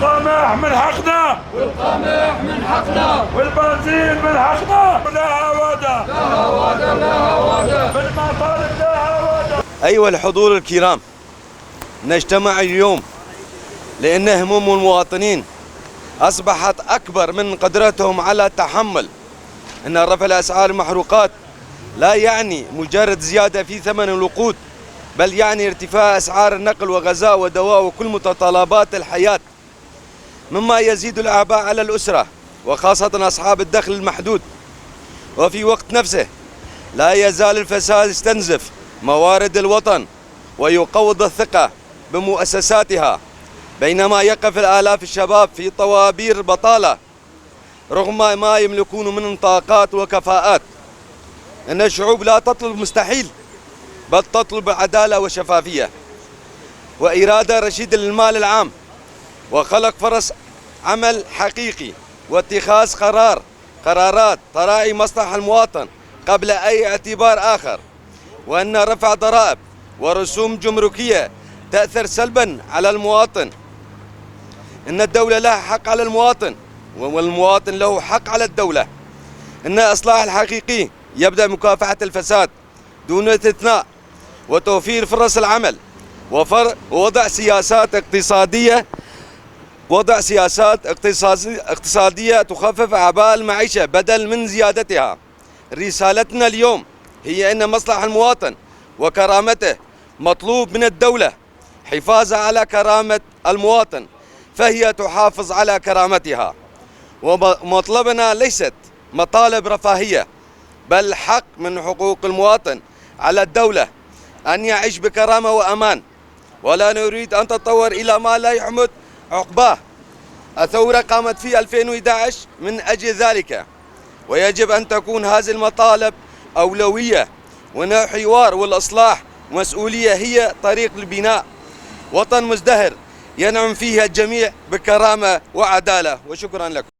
والقمح من حقنا، والقمح من حقنا، والبنزين من حقنا. لها وعدة، لها وعدة، لها وعدة، بالمطالب لها وعدة. أيها الحضور الكرام، نجتمع اليوم لأن هموم المواطنين أصبحت أكبر من قدرتهم على تحمل. أن رفع أسعار المحروقات لا يعني مجرد زيادة في ثمن الوقود، بل يعني ارتفاع أسعار النقل وغذاء ودواء وكل متطلبات الحياة، مما يزيد الأعباء على الأسرة وخاصة أصحاب الدخل المحدود. وفي وقت نفسه لا يزال الفساد يستنزف موارد الوطن ويقوض الثقة بمؤسساتها، بينما يقف الآلاف الشباب في طوابير البطالة رغم ما يملكون من طاقات وكفاءات. إن الشعوب لا تطلب مستحيل، بل تطلب عدالة وشفافية وإرادة رشيدة للمال العام، وخلق فرص عمل حقيقي، واتخاذ قرارات تراعي مصلحة المواطن قبل أي اعتبار آخر. وأن رفع ضرائب ورسوم جمركية تأثر سلبا على المواطن. إن الدولة لها حق على المواطن، والمواطن له حق على الدولة. إن الإصلاح الحقيقي يبدأ مكافحة الفساد دون استثناء، وتوفير فرص العمل، ووضع سياسات اقتصادية تخفف أعباء المعيشة بدل من زيادتها. رسالتنا اليوم هي أن مصلحة المواطن وكرامته مطلوب من الدولة حفاظها على كرامة المواطن، فهي تحافظ على كرامتها. ومطلبنا ليست مطالب رفاهية، بل حق من حقوق المواطن على الدولة أن يعيش بكرامة وأمان، ولا نريد أن تتطور إلى ما لا يحمد عقباه. الثورة قامت في 2011 من أجل ذلك، ويجب أن تكون هذه المطالب أولوية، وأن الحوار والإصلاح مسؤولية هي طريق لبناء وطن مزدهر ينعم فيها الجميع بكرامة وعدالة. وشكرا لكم.